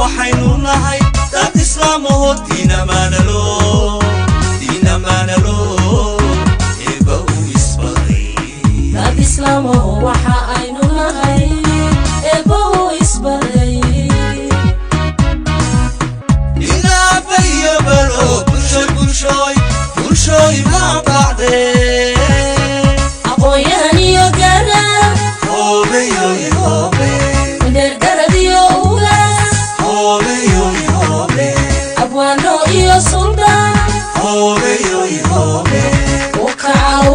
waxaynu nahay dad islaam oo diina maanalo eeba u isbaday dad islaam oo waxa aynu nahay eeba u isbaday ila bayo baro bulshoy ma bacde aqoon iyo garan hobeyo derdaradiyo ugaas hobeyo abwaano iyo sultan hobeyo ukaca